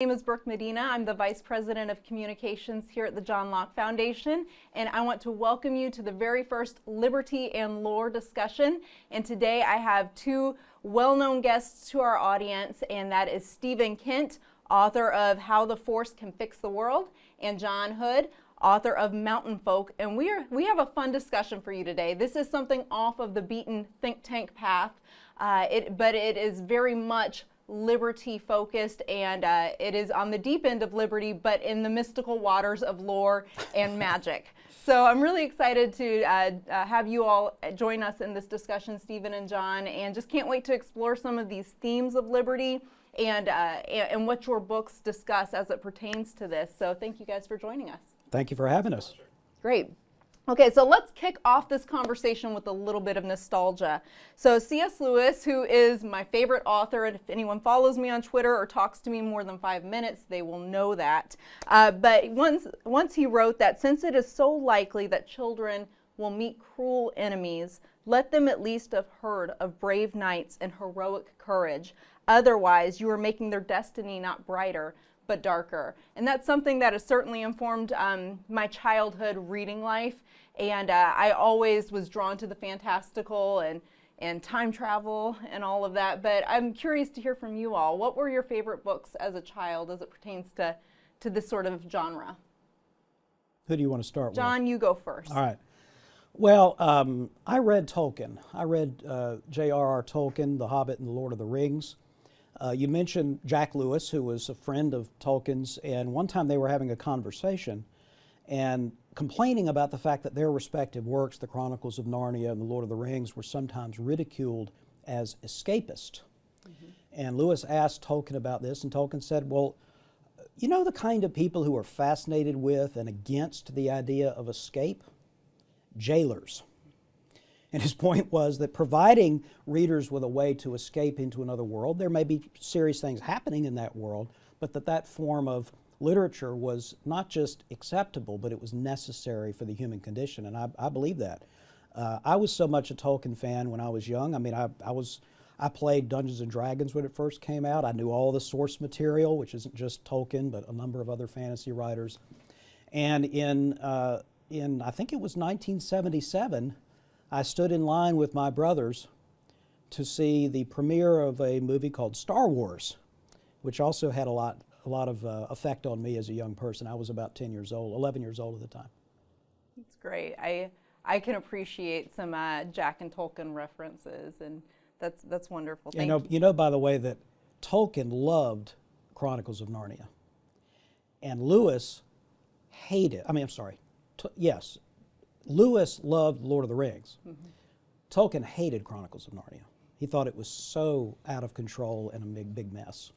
My name is Brooke Medina. I'm the Vice President of Communications here at the John Locke Foundation, and I want to welcome you to the very first Liberty and Lore discussion. And today I have two well-known guests to our audience, and that is Stephen Kent, author of How the Force Can Fix the World, and John Hood, author of Mountain Folk. And we have a fun discussion for you today. This is something off of the beaten think tank path, but it is very much liberty focused, and it is on the deep end of liberty, but in the mystical waters of lore and magic. So I'm really excited to have you all join us in this discussion, Stephen and John, and just can't wait to explore some of these themes of liberty and what your books discuss as it pertains to this. So thank you guys for joining us. Thank you for having us. Great. Okay, so let's kick off this conversation with a little bit of nostalgia. So C.S. Lewis, who is my favorite author, and if anyone follows me on Twitter or talks to me more than 5 minutes, they will know that. But once he wrote that, since it is so likely that children will meet cruel enemies, let them at least have heard of brave knights and heroic courage. Otherwise, you are making their destiny not brighter, but darker. And that's something that has certainly informed my childhood reading life. And I always was drawn to the fantastical and time travel and all of that. But I'm curious to hear from you all. What were your favorite books as a child as it pertains to this sort of genre? Who do you want to start with? John, you go first. All right. Well, I read Tolkien. I read J.R.R. Tolkien, The Hobbit and the Lord of the Rings. You mentioned Jack Lewis, who was a friend of Tolkien's, and one time they were having a conversation and complaining about the fact that their respective works, the Chronicles of Narnia and the Lord of the Rings, were sometimes ridiculed as escapist. Mm-hmm. And Lewis asked Tolkien about this, and Tolkien said, well, you know the kind of people who are fascinated with and against the idea of escape? Jailers. And his point was that providing readers with a way to escape into another world, there may be serious things happening in that world, but that form of literature was not just acceptable, but it was necessary for the human condition, and I believe that. I was so much a Tolkien fan when I was young. I mean, I played Dungeons and Dragons when it first came out. I knew all the source material, which isn't just Tolkien, but a number of other fantasy writers. And in I think it was 1977, I stood in line with my brothers to see the premiere of a movie called Star Wars, which also had a lot of effect on me as a young person. I was about 10 years old, 11 years old at the time. That's great. I can appreciate some Jack and Tolkien references, and that's wonderful. Thank you. You know, by the way, that Tolkien loved Chronicles of Narnia, and Lewis hated. Yes. Lewis loved Lord of the Rings. Mm-hmm. Tolkien hated Chronicles of Narnia. He thought it was so out of control and a big mess.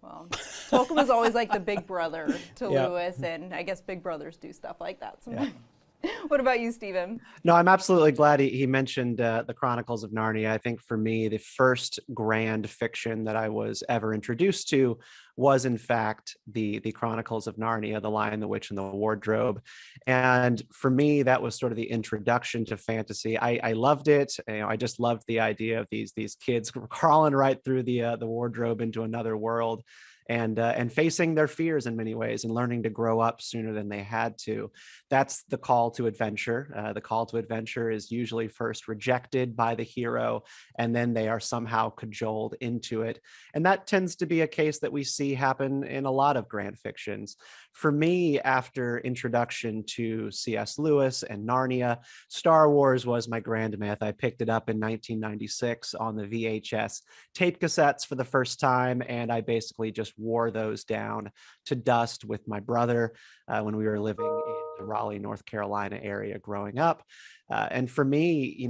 Well, Tolkien was always like the big brother to Yeah. Lewis, and I guess big brothers do stuff like that sometimes. Yeah. What about you, Stephen? No, I'm absolutely glad he mentioned the Chronicles of Narnia. I think for me, the first grand fiction that I was ever introduced to was, in fact, the Chronicles of Narnia, The Lion, the Witch, and the Wardrobe. And for me, that was sort of the introduction to fantasy. I loved it. I just loved the idea of these kids crawling right through the wardrobe into another world. And facing their fears in many ways and learning to grow up sooner than they had to. That's the call to adventure. The call to adventure is usually first rejected by the hero, and then they are somehow cajoled into it. And that tends to be a case that we see happen in a lot of grand fictions. For me, after introduction to C.S. Lewis and Narnia, Star Wars was my grand myth. I picked it up in 1996 on the VHS tape cassettes for the first time, and I basically just wore those down to dust with my brother when we were living in the Raleigh, North Carolina area growing up. And for me,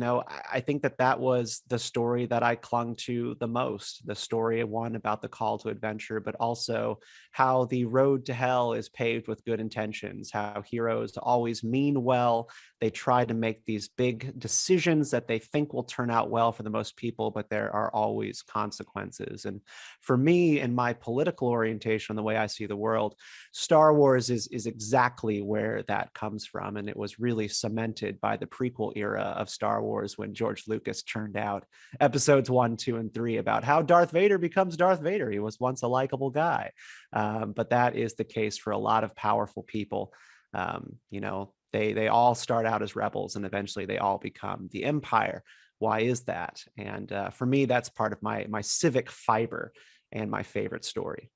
I think that was the story that I clung to the most, the story one about the call to adventure, but also how the road to hell is paved with good intentions, how heroes always mean well. They try to make these big decisions that they think will turn out well for the most people, but there are always consequences. And for me, in my political orientation, the way I see the world, Star Wars is exactly where that comes from. And it was really cemented by the prequel prequel era of Star Wars when George Lucas churned out episodes 1, 2, and 3 about how Darth Vader becomes Darth Vader. He was once a likable guy. But that is the case for a lot of powerful people. They all start out as rebels and eventually they all become the Empire. Why is that? And for me, that's part of my civic fiber and my favorite story.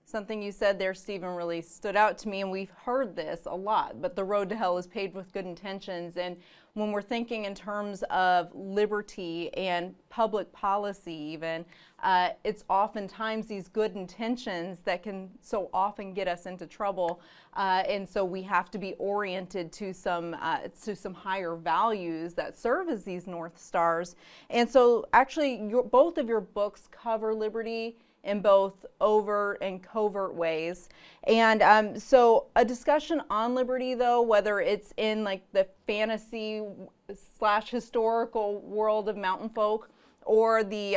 Something you said there, Stephen, really stood out to me, and we've heard this a lot, but the road to hell is paved with good intentions. And when we're thinking in terms of liberty and public policy even, it's oftentimes these good intentions that can so often get us into trouble. And so we have to be oriented to some higher values that serve as these North Stars. And so actually, both of your books cover liberty in both overt and covert ways. And so a discussion on liberty, though, whether it's in like the fantasy / historical world of mountain folk or the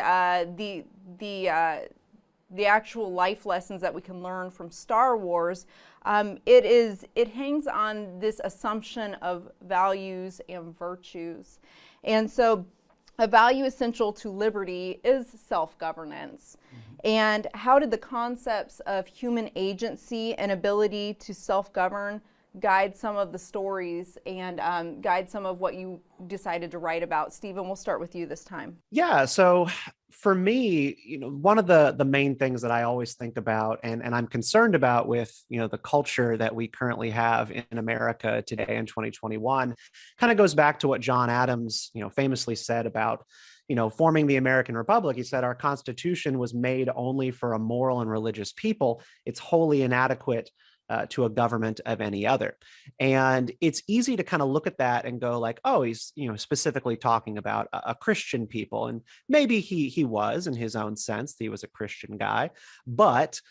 actual life lessons that we can learn from Star Wars, it hangs on this assumption of values and virtues. And so a value essential to liberty is self-governance. And how did the concepts of human agency and ability to self-govern guide some of the stories and guide some of what you decided to write about? Stephen, we'll start with you this time. Yeah, so for me, one of the main things that I always think about and I'm concerned about with, the culture that we currently have in America today in 2021 kind of goes back to what John Adams, famously said about, forming the American Republic. He said, our Constitution was made only for a moral and religious people. It's wholly inadequate to a government of any other. And it's easy to kind of look at that and go like, oh, he's specifically talking about a Christian people. And maybe he was in his own sense, he was a Christian guy, but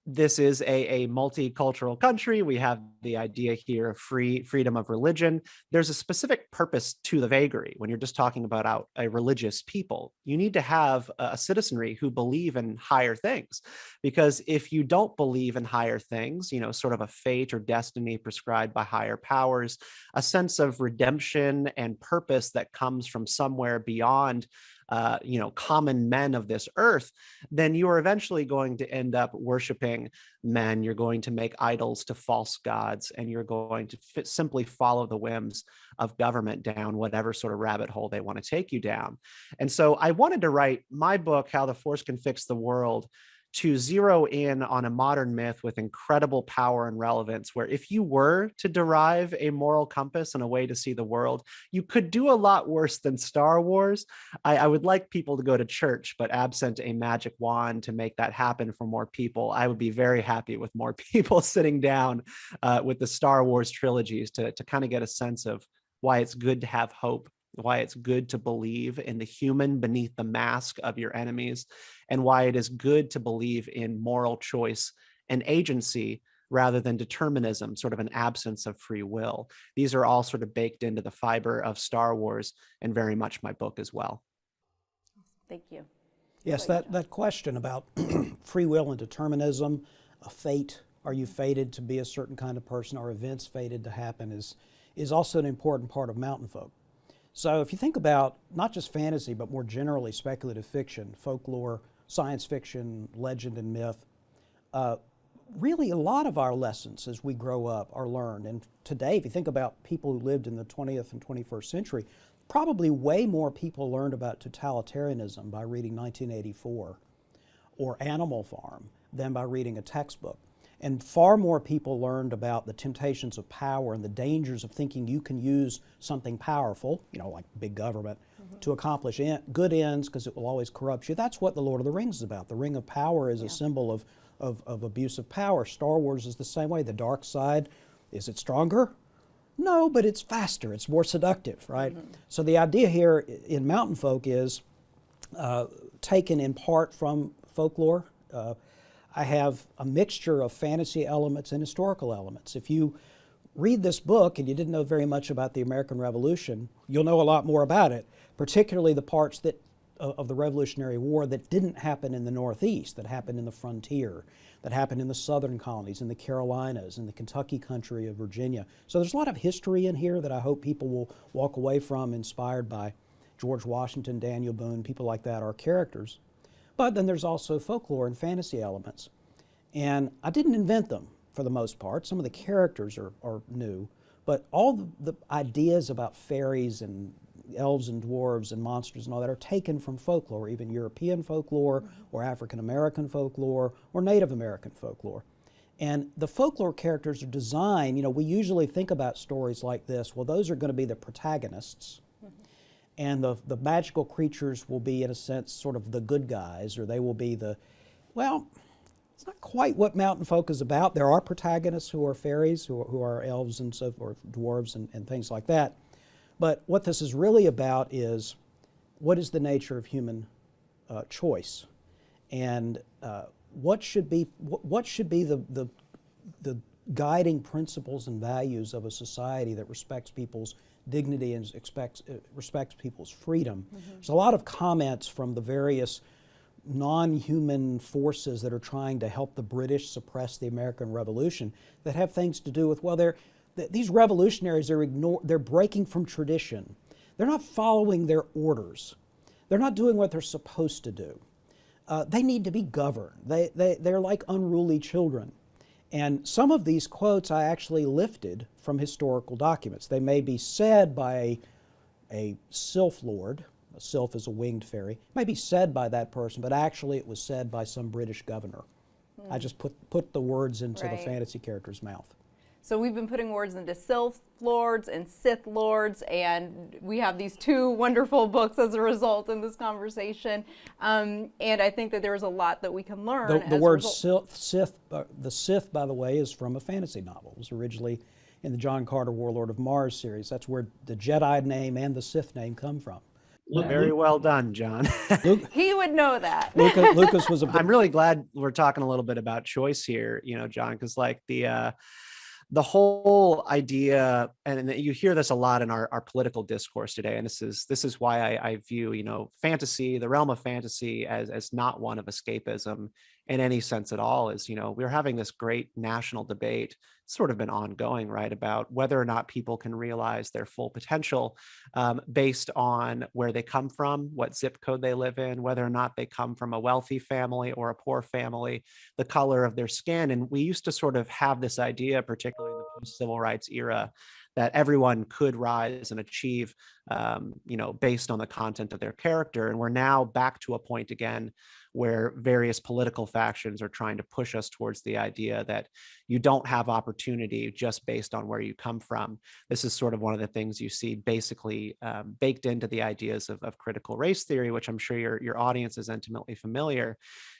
this is a multicultural country. We have the idea here of freedom of religion. There's a specific purpose to the vagary. When you're just talking about a religious people, you need to have a citizenry who believe in higher things. Because if you don't believe in higher things, sort of a fate or destiny prescribed by higher powers, a sense of redemption and purpose that comes from somewhere beyond common men of this earth, then you are eventually going to end up worshiping men. You're going to make idols to false gods, and you're going to simply follow the whims of government down whatever sort of rabbit hole they want to take you down. And so I wanted to write my book, How the Force Can Fix the World, to zero in on a modern myth with incredible power and relevance, where if you were to derive a moral compass and a way to see the world, you could do a lot worse than Star Wars. I would like people to go to church, but absent a magic wand to make that happen for more people, I would be very happy with more people sitting down with the Star Wars trilogies to kind of get a sense of why it's good to have hope, why it's good to believe in the human beneath the mask of your enemies, and why it is good to believe in moral choice and agency rather than determinism, sort of an absence of free will. These are all sort of baked into the fiber of Star Wars and very much my book as well. Thank you. Yes, that question about free will and determinism, a fate, are you fated to be a certain kind of person, or events fated to happen, is also an important part of mountain folk. So if you think about not just fantasy, but more generally speculative fiction, folklore, science fiction, legend, and myth, really a lot of our lessons as we grow up are learned. And today, if you think about people who lived in the 20th and 21st century, probably way more people learned about totalitarianism by reading 1984 or Animal Farm than by reading a textbook. And far more people learned about the temptations of power and the dangers of thinking you can use something powerful, like big government, to accomplish good ends, because it will always corrupt you. That's what The Lord of the Rings is about. The Ring of Power is a symbol of abuse of power. Star Wars is the same way. The dark side, is it stronger? No, but it's faster. It's more seductive, right? So the idea here in Mountain Folk is taken in part from folklore. I have a mixture of fantasy elements and historical elements. If you read this book and you didn't know very much about the American Revolution, you'll know a lot more about it, particularly the parts that of the Revolutionary War that didn't happen in the Northeast, that happened in the frontier, that happened in the southern colonies, in the Carolinas, in the Kentucky country of Virginia. So there's a lot of history in here that I hope people will walk away from inspired by George Washington, Daniel Boone, people like that, our characters. But then there's also folklore and fantasy elements. And I didn't invent them for the most part. Some of the characters are new, but all the ideas about fairies and elves and dwarves and monsters and all that are taken from folklore, even European folklore or African American folklore or Native American folklore. And the folklore characters are designed, you know, we usually think about stories like this, well, those are going to be the protagonists. And the magical creatures will be, in a sense, sort of the good guys, or they will be the, well, it's not quite what Mountain Folk is about. There are protagonists who are fairies, who are elves and so forth, dwarves and things like that. But what this is really about is what is the nature of human choice, and what should be the guiding principles and values of a society that respects people's dignity and respects people's freedom. There's a lot of comments from the various non-human forces that are trying to help the British suppress the American Revolution that have things to do with, well, these revolutionaries they're breaking from tradition. They're not following their orders. They're not doing what they're supposed to do. They need to be governed. They're like unruly children. And some of these quotes I actually lifted from historical documents. They may be said by a sylph lord. A sylph is a winged fairy. It may be said by that person, but actually it was said by some British governor. I just put the words into the fantasy character's mouth. So we've been putting words into sylph lords and Sith lords, and we have these two wonderful books as a result in this conversation. And I think that there's a lot that we can learn. The word Sith, the Sith, by the way, is from a fantasy novel. It was originally in the John Carter Warlord of Mars series. That's where the Jedi name and the Sith name come from. Very well done, John. He would know that. Lucas was a I'm really glad we're talking a little bit about choice here, you know, John, because like the whole idea, and you hear this a lot in our political discourse today, and this is why I view, you know, fantasy, the realm of fantasy, as not one of escapism in any sense at all. Is, you know, we're having this great national debate, sort of been ongoing, right, about whether or not people can realize their full potential based on where they come from, what zip code they live in, whether or not they come from a wealthy family or a poor family, the color of their skin. And we used to sort of have this idea, particularly in the post-civil rights era, that everyone could rise and achieve, you know, based on the content of their character. And we're now back to a point again where various political factions are trying to push us towards the idea that you don't have opportunity just based on where you come from. This is sort of one of the things you see basically baked into the ideas of critical race theory, which I'm sure your audience is intimately familiar.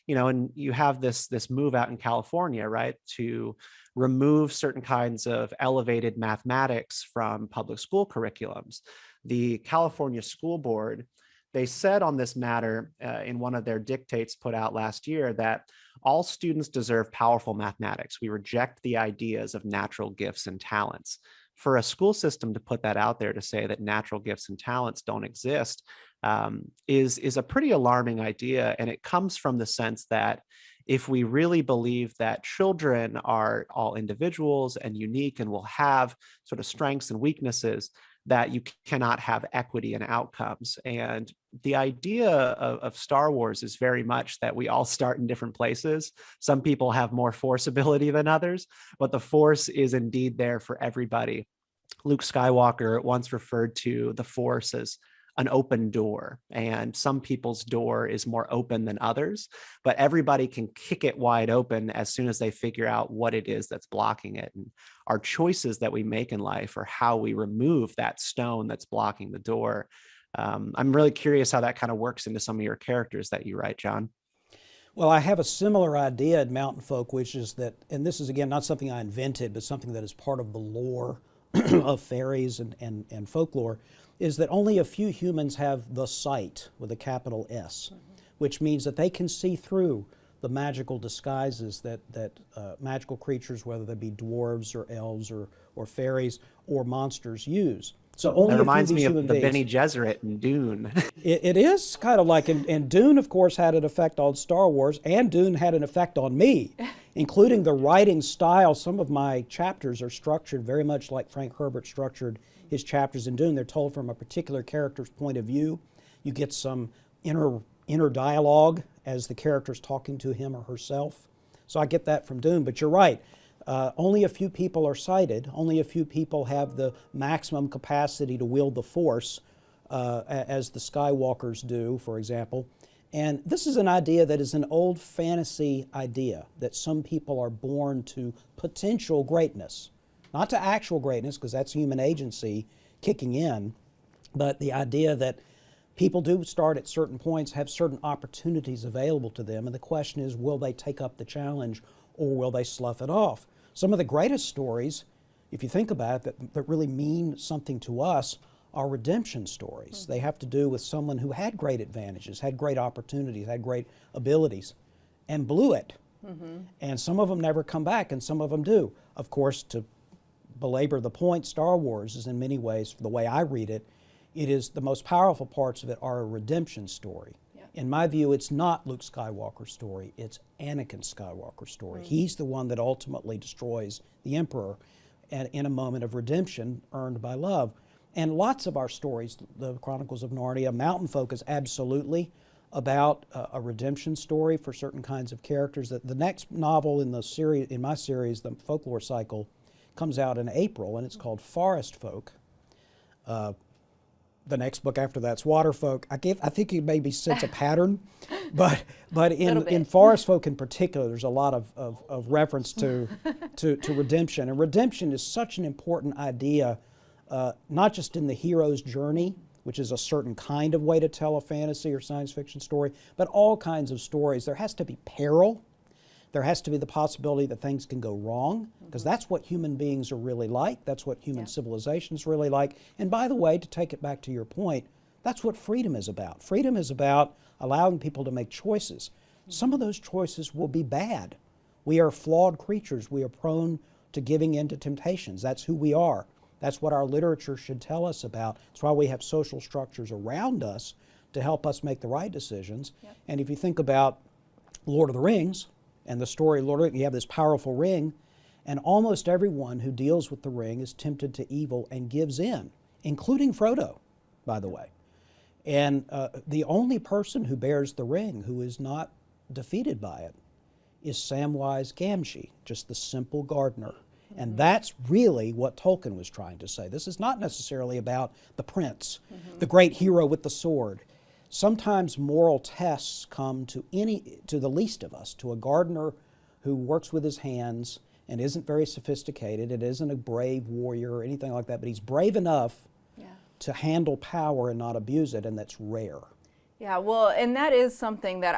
You know, and you have this move out in California, right, to remove certain kinds of elevated mathematics from public school curriculums. The California School Board, they said on this matter in one of their dictates put out last year that all students deserve powerful mathematics. We reject the ideas of natural gifts and talents. For a school system to put that out there, to say that natural gifts and talents don't exist, is a pretty alarming idea. And it comes from the sense that if we really believe that children are all individuals and unique and will have sort of strengths and weaknesses, that you cannot have equity in outcomes. And the idea of Star Wars is very much that we all start in different places. Some people have more force ability than others, but the force is indeed there for everybody. Luke Skywalker once referred to the force as an open door, and some people's door is more open than others, but everybody can kick it wide open as soon as they figure out what it is that's blocking it. And our choices that we make in life are how we remove that stone that's blocking the door. I'm really curious how that kind of works into some of your characters that you write, John. Well, I have a similar idea in Mountain Folk, which is that, and this is again not something I invented, but something that is part of the lore of fairies and folklore, is that only a few humans have the sight with a capital S, which means that they can see through the magical disguises that magical creatures, whether they be dwarves or elves or fairies or monsters, use. So only That a few of reminds these me of human the beings. Bene Gesserit in Dune. It is kind of like, and Dune, of course, had an effect on Star Wars, and Dune had an effect on me, including the writing style. Some of my chapters are structured very much like Frank Herbert structured his chapters in Dune. They're told from a particular character's point of view. You get some inner dialogue as the character's talking to him or herself. So I get that from Dune, but you're right. Only a few people are sighted. Only a few people have the maximum capacity to wield the Force, as the Skywalkers do, for example. And this is an idea that is an old fantasy idea, that some people are born to potential greatness. Not to actual greatness, because that's human agency kicking in, but the idea that people do start at certain points, have certain opportunities available to them, and the question is, will they take up the challenge or will they slough it off? Some of the greatest stories, if you think about it, that really mean something to us are redemption stories. Mm-hmm. They have to do with someone who had great advantages, had great opportunities, had great abilities, and blew it. Mm-hmm. And some of them never come back, and some of them do. Of course, to belabor the point, Star Wars is in many ways, the way I read it, it is the most powerful parts of it are a redemption story. Yeah. In my view, it's not Luke Skywalker's story, it's Anakin Skywalker's story. Mm-hmm. He's the one that ultimately destroys the Emperor in a moment of redemption earned by love. And lots of our stories, the Chronicles of Narnia, Mountain Folk is absolutely about a redemption story for certain kinds of characters. The next novel in the series, in my series, the Folklore cycle, comes out in April, and it's called Forest Folk. The next book after that's Water Folk. I think you maybe sense a pattern, but in Forest Folk in particular, there's a lot of reference to redemption. And redemption is such an important idea, not just in the hero's journey, which is a certain kind of way to tell a fantasy or science fiction story, but all kinds of stories. There has to be peril. There has to be the possibility that things can go wrong, because that's what human beings are really like. That's what human civilization is really like. And by the way, to take it back to your point, that's what freedom is about. Freedom is about allowing people to make choices. Some of those choices will be bad. We are flawed creatures. We are prone to giving in to temptations. That's who we are. That's what our literature should tell us about. That's why we have social structures around us to help us make the right decisions. Yep. And if you think about Lord of the Rings, and the story, Lord, you have this powerful ring, and almost everyone who deals with the ring is tempted to evil and gives in, including Frodo, by the way. And the only person who bears the ring who is not defeated by it is Samwise Gamgee, just the simple gardener. Mm-hmm. And that's really what Tolkien was trying to say. This is not necessarily about the prince, the great hero with the sword. Sometimes moral tests come to the least of us, to a gardener who works with his hands and isn't very sophisticated, and isn't a brave warrior or anything like that, but he's brave enough to handle power and not abuse it, and that's rare. Yeah, well, and that is something that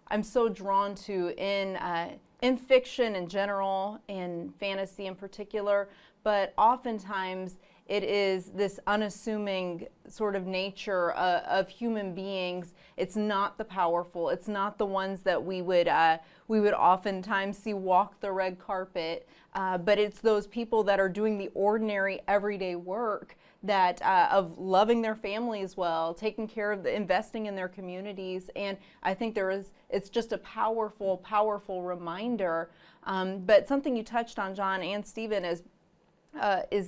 I'm so drawn to in fiction in general, in fantasy in particular, but oftentimes it is this unassuming sort of nature of human beings. It's not the powerful. It's not the ones that we would oftentimes see walk the red carpet. But it's those people that are doing the ordinary, everyday work that of loving their families well, taking care of investing in their communities. And I think it's just a powerful, powerful reminder. But something you touched on, John and Stephen, is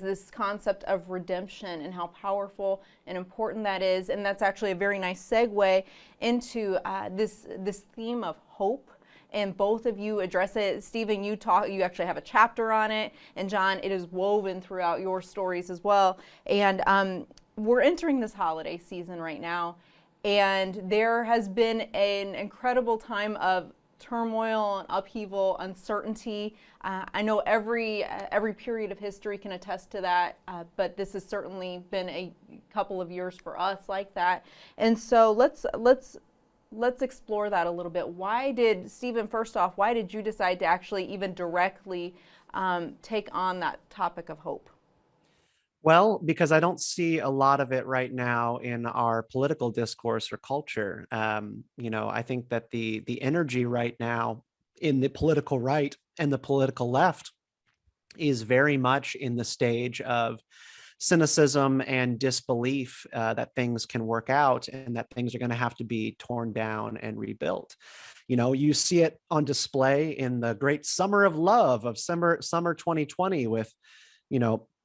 this concept of redemption and how powerful and important that is. And that's actually a very nice segue into this theme of hope. And both of you address it. Stephen, you actually have a chapter on it. And John, it is woven throughout your stories as well. And we're entering this holiday season right now. And there has been an incredible time of turmoil and upheaval, uncertainty. I know every period of history can attest to that, but this has certainly been a couple of years for us like that. And so let's explore that a little bit. Stephen, first off, why did you decide to actually even directly take on that topic of hope? Well, because I don't see a lot of it right now in our political discourse or culture. I think that the energy right now in the political right and the political left is very much in the stage of cynicism and disbelief that things can work out and that things are going to have to be torn down and rebuilt. You see it on display in the great summer of love of summer 2020 with,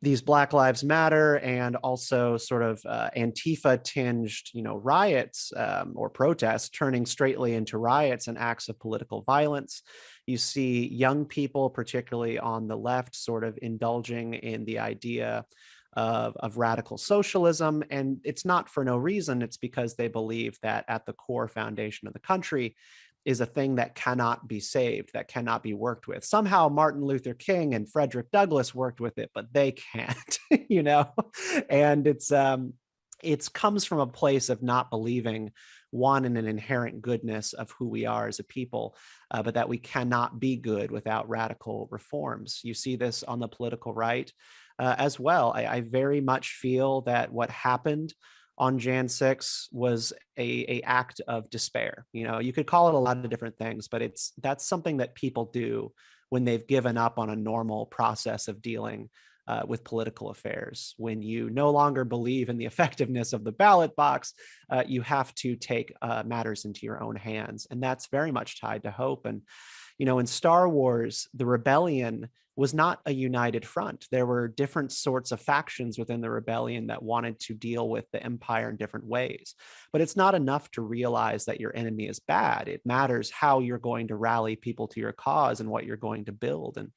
these Black Lives Matter and also sort of Antifa tinged, riots or protests turning straightly into riots and acts of political violence. You see young people, particularly on the left, sort of indulging in the idea of radical socialism. And it's not for no reason. It's because they believe that at the core foundation of the country is a thing that cannot be saved, that cannot be worked with. Somehow Martin Luther King and Frederick Douglass worked with it, but they can't, And it comes from a place of not believing, one, in an inherent goodness of who we are as a people, but that we cannot be good without radical reforms. You see this on the political right as well. I very much feel that what happened on Jan 6 was a act of despair. You could call it a lot of different things, but that's something that people do when they've given up on a normal process of dealing with political affairs. When you no longer believe in the effectiveness of the ballot box, you have to take matters into your own hands. And that's very much tied to hope. And, in Star Wars, the rebellion was not a united front. There were different sorts of factions within the rebellion that wanted to deal with the Empire in different ways. But it's not enough to realize that your enemy is bad. It matters how you're going to rally people to your cause and what you're going to build. And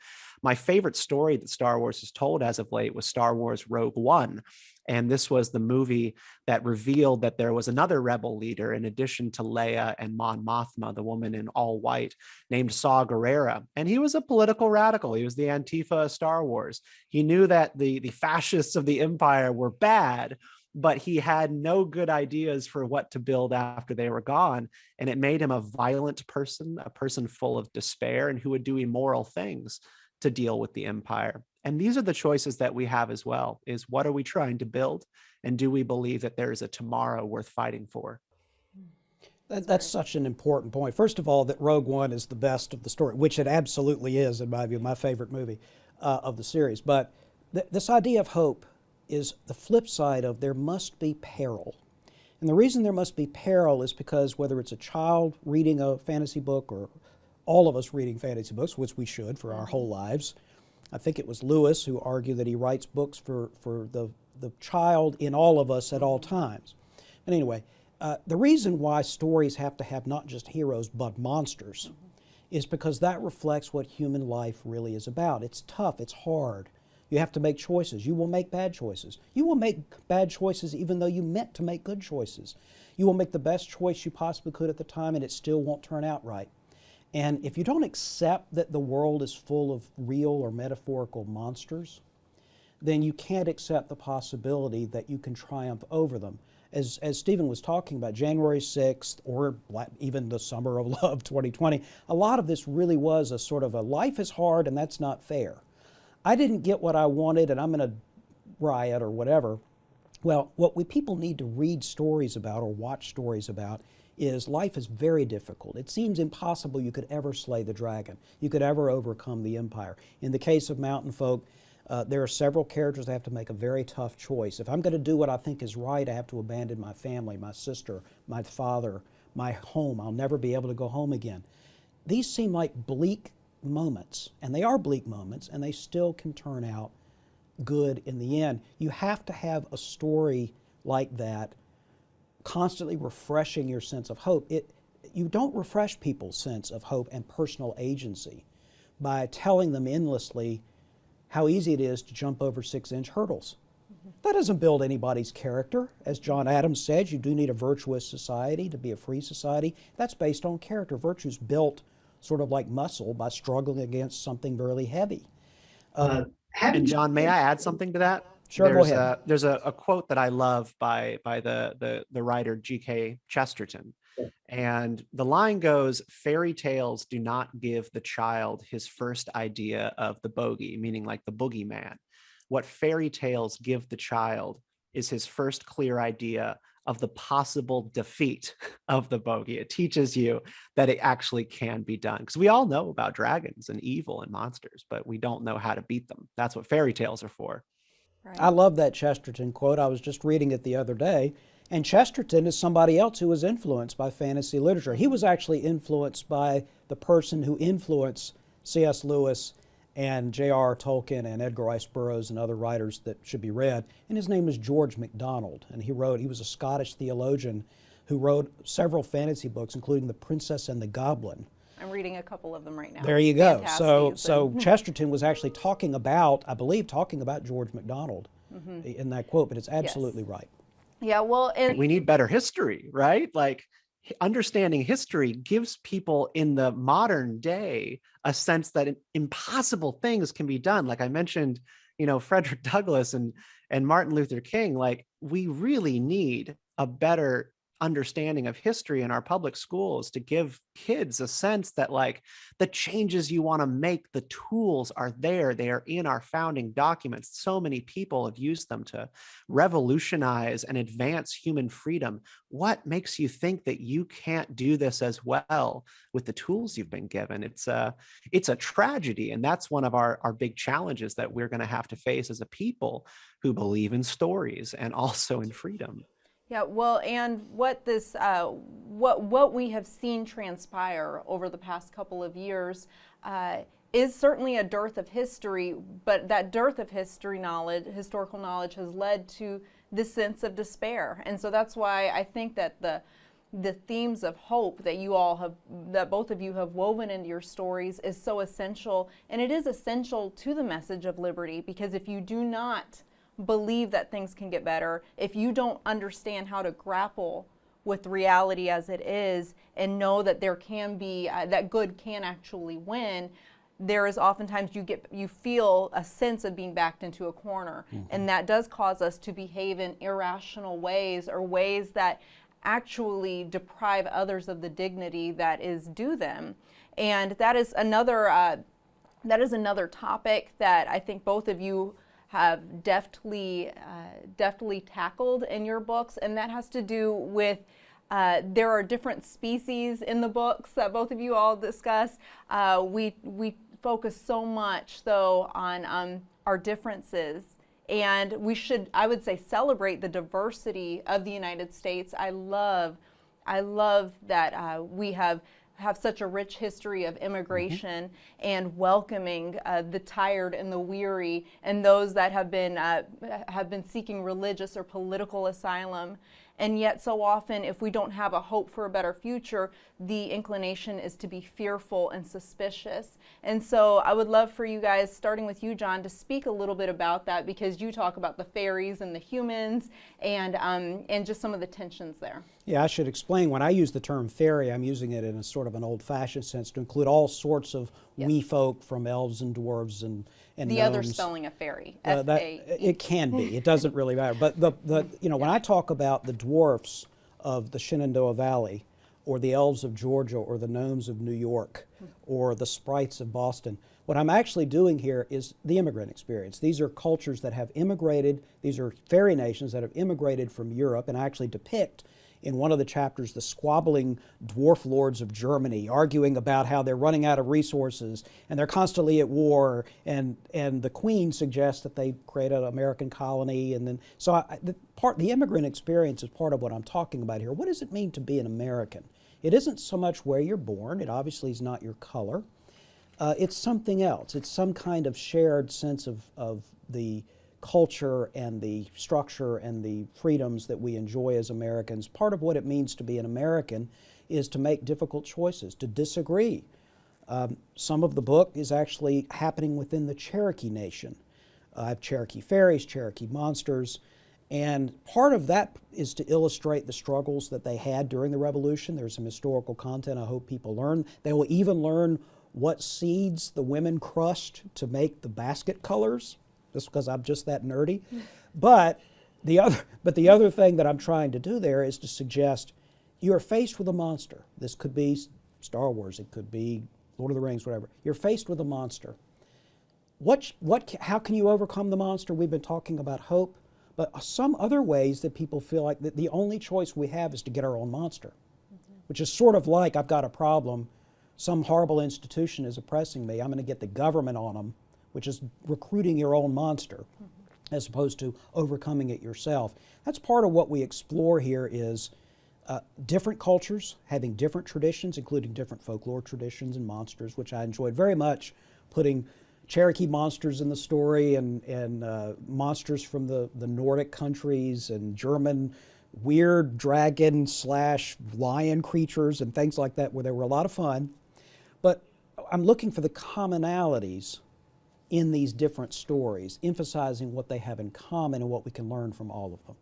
my favorite story that Star Wars has told as of late was Star Wars Rogue One. And this was the movie that revealed that there was another rebel leader in addition to Leia and Mon Mothma, the woman in all white, named Saw Gerrera. And he was a political radical. He was the Antifa of Star Wars. He knew that the fascists of the Empire were bad, but he had no good ideas for what to build after they were gone. And it made him a violent person, a person full of despair and who would do immoral things to deal with the Empire. And these are the choices that we have as well, is what are we trying to build? And do we believe that there is a tomorrow worth fighting for? That's such an important point. First of all, that Rogue One is the best of the story, which it absolutely is, in my view, my favorite movie of the series. But this idea of hope is the flip side of there must be peril. And the reason there must be peril is because whether it's a child reading a fantasy book or all of us reading fantasy books, which we should for our whole lives, I think it was Lewis who argued that he writes books for the child in all of us at all times. But anyway, the reason why stories have to have not just heroes but monsters is because that reflects what human life really is about. It's tough, it's hard. You have to make choices. You will make bad choices. You will make bad choices even though you meant to make good choices. You will make the best choice you possibly could at the time and it still won't turn out right. And if you don't accept that the world is full of real or metaphorical monsters, then you can't accept the possibility that you can triumph over them. As Stephen was talking about, January 6th, or even the Summer of Love 2020, a lot of this really was a sort of a life is hard and that's not fair. I didn't get what I wanted and I'm going to riot or whatever. Well, what people need to read stories about or watch stories about is life is very difficult. It seems impossible you could ever slay the dragon. You could ever overcome the Empire. In the case of Mountain Folk, there are several characters that have to make a very tough choice. If I'm going to do what I think is right, I have to abandon my family, my sister, my father, my home. I'll never be able to go home again. These seem like bleak moments, and they are bleak moments, and they still can turn out good in the end. You have to have a story like that constantly refreshing your sense of hope. You don't refresh people's sense of hope and personal agency by telling them endlessly how easy it is to jump over 6-inch hurdles. That doesn't build anybody's character. As John Adams said, you do need a virtuous society to be a free society. That's based on character. Virtue's built sort of like muscle by struggling against something really heavy. And John, may I add something to that? Sure, go ahead. There's a quote that I love by the writer G.K. Chesterton. And the line goes, fairy tales do not give the child his first idea of the bogey, meaning like the boogeyman. What fairy tales give the child is his first clear idea of the possible defeat of the bogey. It teaches you that it actually can be done. Because we all know about dragons and evil and monsters, but we don't know how to beat them. That's what fairy tales are for. Right. I love that Chesterton quote. I was just reading it the other day. And Chesterton is somebody else who was influenced by fantasy literature. He was actually influenced by the person who influenced C.S. Lewis and J.R.R. Tolkien and Edgar Rice Burroughs and other writers that should be read. And his name is George MacDonald. And he was a Scottish theologian who wrote several fantasy books, including The Princess and the Goblin. I'm reading a couple of them right now. There you go. Fantastic. So Chesterton was actually talking about, I believe, George MacDonald in that quote, but it's absolutely right. Yeah, well, and We need better history, right? Like understanding history gives people in the modern day a sense that impossible things can be done. Like I mentioned, Frederick Douglass and Martin Luther King. Like we really need a better understanding of history in our public schools to give kids a sense that like the changes you want to make, the tools are there. They are in our founding documents. So many people have used them to revolutionize and advance human freedom. What makes you think that you can't do this as well with the tools you've been given? It's a tragedy. And that's one of our big challenges that we're going to have to face as a people who believe in stories and also in freedom. yeah, well, and what this, what we have seen transpire over the past couple of years is certainly a dearth of history, but that dearth of historical knowledge, has led to this sense of despair, and so that's why I think that the themes of hope that both of you have woven into your stories is so essential, and it is essential to the message of liberty, because if you do not believe that things can get better, if you don't understand how to grapple with reality as it is and know that there can be that good can actually win, there is oftentimes you feel a sense of being backed into a corner, and that does cause us to behave in irrational ways, or ways that actually deprive others of the dignity that is due them. And that is another topic that I think both of you have deftly tackled in your books, and that has to do with there are different species in the books that both of you all discuss. We focus so much though on our differences, and we should, I would say, celebrate the diversity of the United States. I love that we have such a rich history of immigration and welcoming the tired and the weary and those that have been seeking religious or political asylum. And yet so often, if we don't have a hope for a better future, the inclination is to be fearful and suspicious. And so I would love for you guys, starting with you, John, to speak a little bit about that, because you talk about the faeries and the humans and just some of the tensions there. Yeah, I should explain. When I use the term fairy, I'm using it in a sort of an old-fashioned sense to include all sorts of wee folk, from elves and dwarves and the gnomes. other spelling of fairy, F-A-E. It can be. It doesn't really matter. But when I talk about the dwarfs of the Shenandoah Valley, or the elves of Georgia, or the gnomes of New York, or the sprites of Boston, what I'm actually doing here is the immigrant experience. These are cultures that have immigrated. These are fairy nations that have immigrated from Europe, and I actually depict in one of the chapters the squabbling dwarf lords of Germany arguing about how they're running out of resources and they're constantly at war, and the queen suggests that they create an American colony. And then the immigrant experience is part of what I'm talking about here. What does it mean to be an American? It isn't so much where you're born. It obviously is not your color. It's something else. It's some kind of shared sense of the culture and the structure and the freedoms that we enjoy as Americans. Part of what it means to be an American is to make difficult choices, to disagree. Some of the book is actually happening within the Cherokee Nation. I have Cherokee fairies, Cherokee monsters, and part of that is to illustrate the struggles that they had during the Revolution. There's some historical content I hope people learn. They will even learn what seeds the women crushed to make the basket colors, just because I'm just that nerdy. But the other thing that I'm trying to do there is to suggest you are faced with a monster. This could be Star Wars, it could be Lord of the Rings, whatever. You're faced with a monster. How can you overcome the monster? We've been talking about hope, but some other ways that people feel like that the only choice we have is to get our own monster, which is sort of like, I've got a problem, some horrible institution is oppressing me, I'm going to get the government on them, which is recruiting your own monster. as opposed to overcoming it yourself. That's part of what we explore here is different cultures having different traditions, including different folklore traditions and monsters, which I enjoyed very much, putting Cherokee monsters in the story and monsters from the Nordic countries and German weird dragon / lion creatures and things like that, where they were a lot of fun. But I'm looking for the commonalities in these different stories, emphasizing what they have in common and what we can learn from all of them.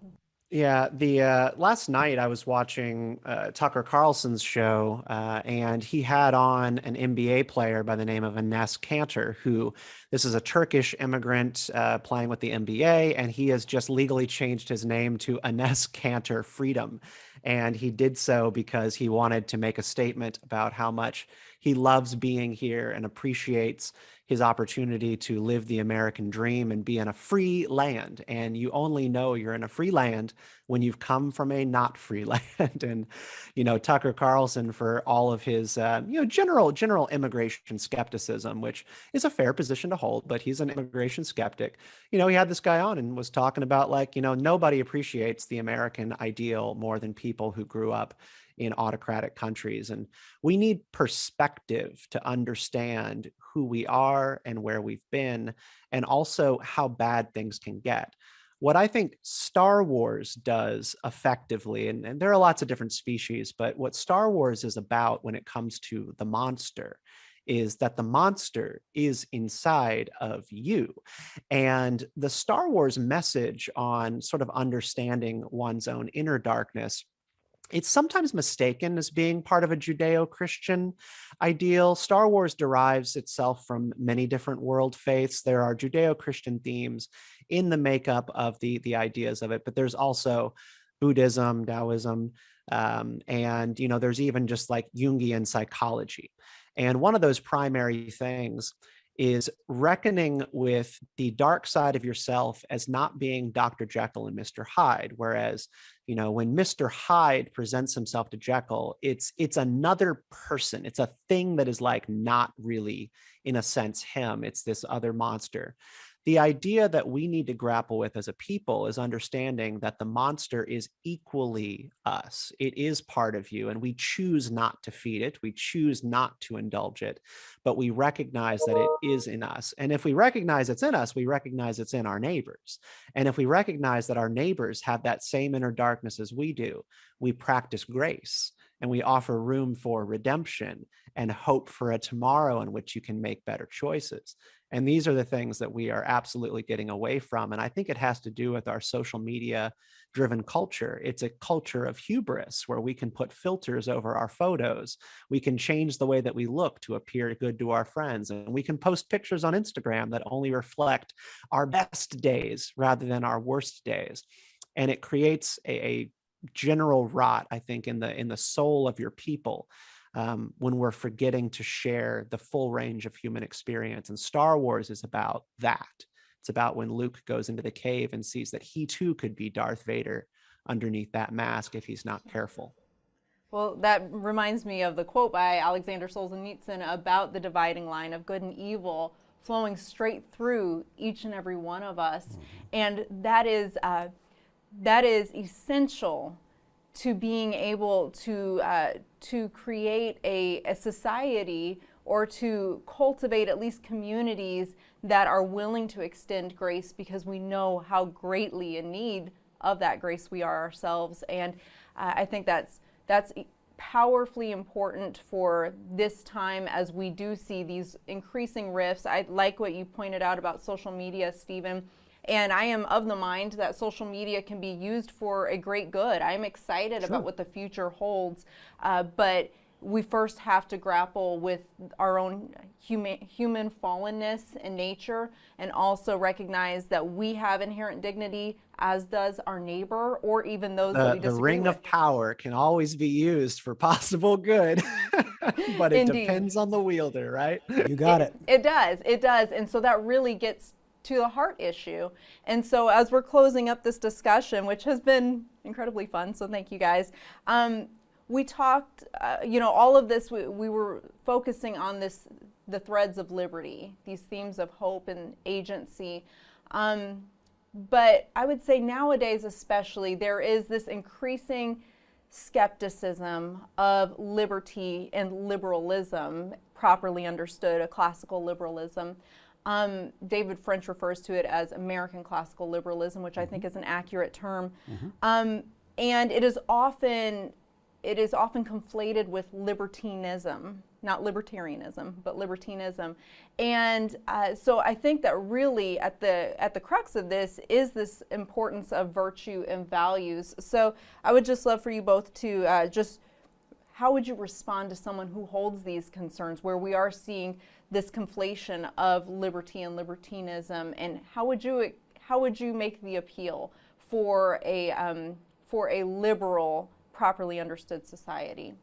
Yeah, the last night I was watching Tucker Carlson's show, and he had on an NBA player by the name of Ernest Cantor, who this is a Turkish immigrant playing with the NBA, and he has just legally changed his name to Ernest Cantor Freedom. And he did so because he wanted to make a statement about how much he loves being here and appreciates his opportunity to live the American dream and be in a free land. And you only know you're in a free land when you've come from a not free land. And, Tucker Carlson, for all of his, general immigration skepticism, which is a fair position to hold, but he's an immigration skeptic. He had this guy on and was talking about nobody appreciates the American ideal more than people who grew up in autocratic countries. And we need perspective to understand who we are and where we've been, and also how bad things can get. What I think Star Wars does effectively, and there are lots of different species, but what Star Wars is about when it comes to the monster is that the monster is inside of you. And the Star Wars message on sort of understanding one's own inner darkness, it's sometimes mistaken as being part of a Judeo-Christian ideal. Star Wars derives itself from many different world faiths. There are Judeo-Christian themes in the makeup of the ideas of it, but there's also Buddhism, Taoism, and there's even just like Jungian psychology. And one of those primary things is reckoning with the dark side of yourself as not being Dr. Jekyll and Mr. Hyde. Whereas, when Mr. Hyde presents himself to Jekyll, it's another person. It's a thing that is like not really, in a sense, him. It's this other monster. The idea that we need to grapple with as a people is understanding that the monster is equally us. It is part of you, and we choose not to feed it. We choose not to indulge it, but we recognize that it is in us. And if we recognize it's in us, we recognize it's in our neighbors. And if we recognize that our neighbors have that same inner darkness as we do, we practice grace and we offer room for redemption and hope for a tomorrow in which you can make better choices. And these are the things that we are absolutely getting away from. And I think it has to do with our social media driven culture. It's a culture of hubris where we can put filters over our photos. We can change the way that we look to appear good to our friends. And we can post pictures on Instagram that only reflect our best days rather than our worst days. And it creates a general rot, I think, in the soul of your people. When we're forgetting to share the full range of human experience. And Star Wars is about that. It's about when Luke goes into the cave and sees that he too could be Darth Vader underneath that mask if he's not careful. Well, that reminds me of the quote by Alexander Solzhenitsyn about the dividing line of good and evil flowing straight through each and every one of us. Mm-hmm. And that is essential to being able to create a society, or to cultivate at least communities that are willing to extend grace, because we know how greatly in need of that grace we are ourselves. And I think that's powerfully important for this time as we do see these increasing rifts. I like what you pointed out about social media, Stephen. And I am of the mind that social media can be used for a great good. I'm excited about what the future holds, but we first have to grapple with our own human fallenness and nature, and also recognize that we have inherent dignity, as does our neighbor, or even those that we disagree with. The ring of power can always be used for possible good, but it Indeed. Depends on the wielder, right? You got it. It does. And so that really gets to the heart issue. And so as we're closing up this discussion, which has been incredibly fun, so thank you guys, we talked, all of this, we were focusing on the threads of liberty, these themes of hope and agency. But I would say nowadays, especially, there is this increasing skepticism of liberty and liberalism, properly understood, a classical liberalism. David French refers to it as American classical liberalism, which I think is an accurate term. And it is often conflated with libertinism, not libertarianism, but libertinism. And so I think that really at the crux of this is this importance of virtue and values. So I would just love for you both to how would you respond to someone who holds these concerns, where we are seeing this conflation of liberty and libertinism, and how would you make the appeal for a liberal, properly understood society?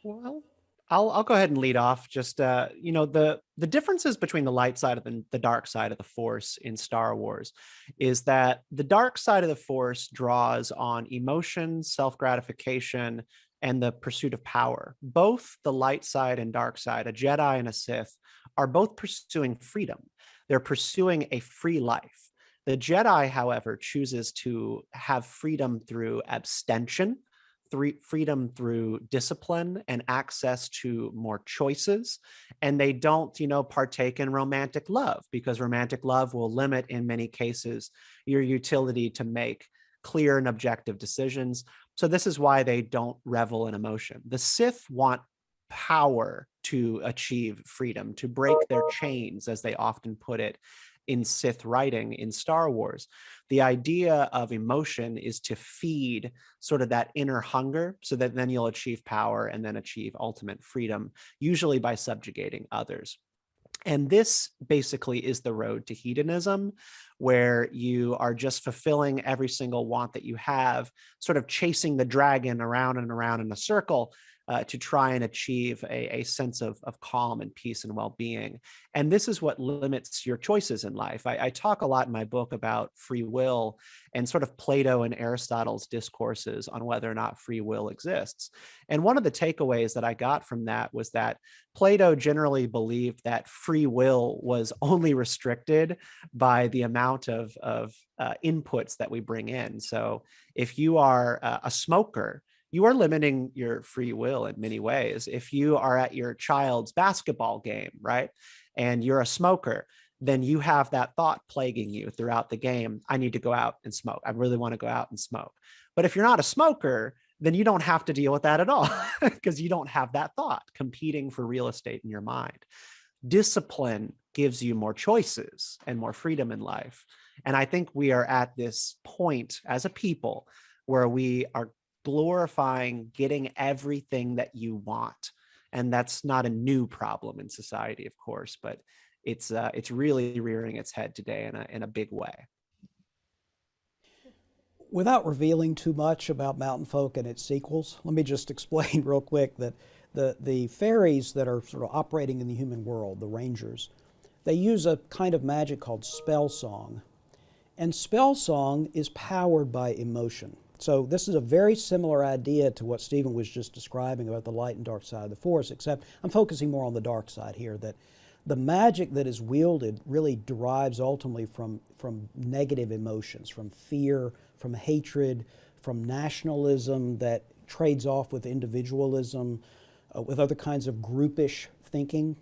Well, I'll go ahead and lead off. Just the differences between the light side and the dark side of the Force in Star Wars is that the dark side of the Force draws on emotion, self-gratification, and the pursuit of power. Both the light side and dark side, a Jedi and a Sith, are both pursuing freedom. They're pursuing a free life. The Jedi, however, chooses to have freedom through abstention, freedom through discipline and access to more choices. And they don't, partake in romantic love, because romantic love will limit, in many cases, your utility to make clear and objective decisions. So this is why they don't revel in emotion. The Sith want power to achieve freedom, to break their chains, as they often put it in Sith writing in Star Wars. The idea of emotion is to feed sort of that inner hunger, so that then you'll achieve power and then achieve ultimate freedom, usually by subjugating others. And this basically is the road to hedonism, where you are just fulfilling every single want that you have, sort of chasing the dragon around and around in a circle, to try and achieve a sense of calm and peace and well-being. And this is what limits your choices in life. I talk a lot in my book about free will and sort of Plato and Aristotle's discourses on whether or not free will exists. And one of the takeaways that I got from that was that Plato generally believed that free will was only restricted by the amount of inputs that we bring in. So if you are a smoker, you are limiting your free will in many ways. If you are at your child's basketball game, right, and you're a smoker, then you have that thought plaguing you throughout the game. I need to go out and smoke. I really want to go out and smoke. But if you're not a smoker, then you don't have to deal with that at all, because you don't have that thought competing for real estate in your mind. Discipline gives you more choices and more freedom in life. And I think we are at this point as a people where we are glorifying getting everything that you want. And that's not a new problem in society, of course, but it's really rearing its head today in a big way. Without revealing too much about Mountain Folk and its sequels, let me just explain real quick that the faeries that are sort of operating in the human world, the rangers, they use a kind of magic called spell song. And spell song is powered by emotion. So this is a very similar idea to what Stephen was just describing about the light and dark side of the Force, except I'm focusing more on the dark side here, that the magic that is wielded really derives ultimately from negative emotions, from fear, from hatred, from nationalism that trades off with individualism, with other kinds of groupish thinking,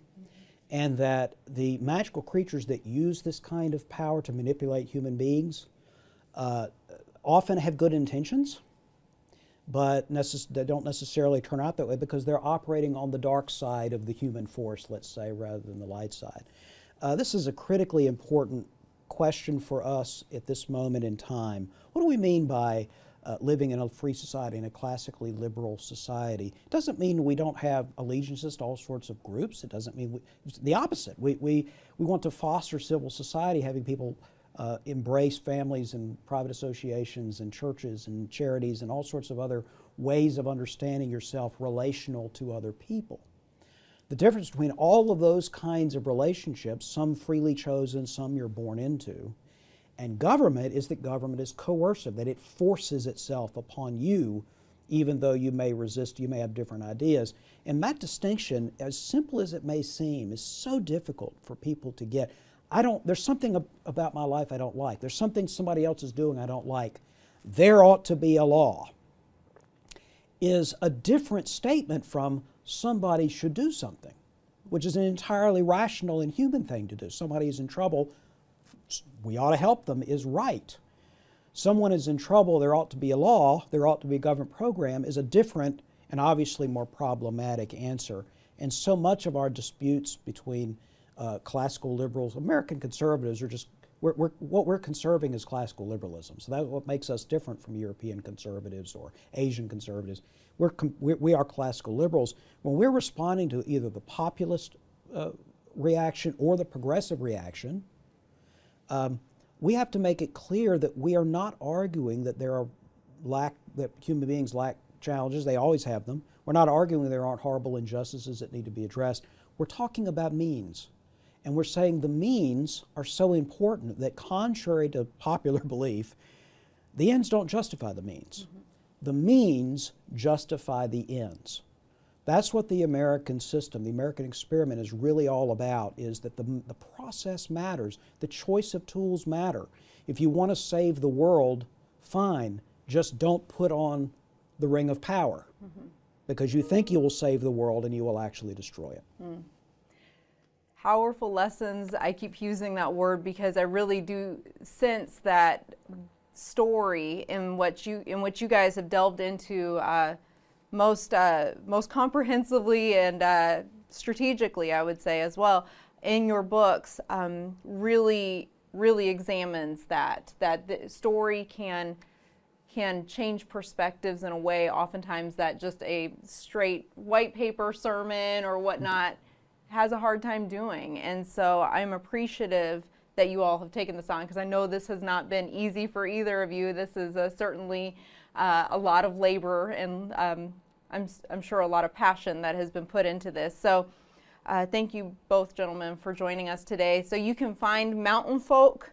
and that the magical creatures that use this kind of power to manipulate human beings often have good intentions, but they don't necessarily turn out that way because they're operating on the dark side of the human force, let's say, rather than the light side. This is a critically important question for us at this moment in time. What do we mean by living in a free society, in a classically liberal society? It doesn't mean we don't have allegiances to all sorts of groups. It doesn't mean the opposite. We want to foster civil society, having people embrace families and private associations and churches and charities and all sorts of other ways of understanding yourself relational to other people. The difference between all of those kinds of relationships, some freely chosen, some you're born into, and government is that government is coercive, that it forces itself upon you even though you may resist, you may have different ideas. And that distinction, as simple as it may seem, is so difficult for people to get. there's something about my life I don't like. There's something somebody else is doing I don't like. There ought to be a law, is a different statement from somebody should do something, which is an entirely rational and human thing to do. Somebody is in trouble, we ought to help them, is right. Someone is in trouble, there ought to be a law, there ought to be a government program, is a different and obviously more problematic answer. And so much of our disputes between classical liberals, American conservatives are just, what we're conserving is classical liberalism. So that's what makes us different from European conservatives or Asian conservatives. We are classical liberals. When we're responding to either the populist reaction or the progressive reaction, we have to make it clear that we are not arguing that that human beings lack challenges. They always have them. We're not arguing there aren't horrible injustices that need to be addressed. We're talking about means. And we're saying the means are so important that, contrary to popular belief, the ends don't justify the means. Mm-hmm. The means justify the ends. That's what the American system, the American experiment is really all about, is that the process matters. The choice of tools matter. If you want to save the world, fine. Just don't put on the ring of power, because you think you will save the world and you will actually destroy it. Mm. Powerful lessons. I keep using that word because I really do sense that story in what you guys have delved into most comprehensively and strategically, I would say as well, in your books. Really examines that the story can change perspectives in a way oftentimes that just a straight white paper sermon or whatnot has a hard time doing. And so I'm appreciative that you all have taken this on, because I know this has not been easy for either of you. This is certainly a lot of labor and I'm sure a lot of passion that has been put into this. So thank you both gentlemen for joining us today. So you can find Mountain Folk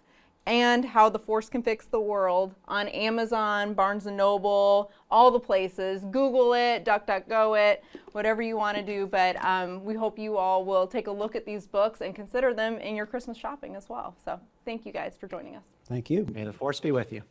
and How the Force Can Fix the World on Amazon, Barnes & Noble, all the places. Google it, DuckDuckGo it, whatever you want to do. But we hope you all will take a look at these books and consider them in your Christmas shopping as well. So thank you guys for joining us. Thank you. May the Force be with you.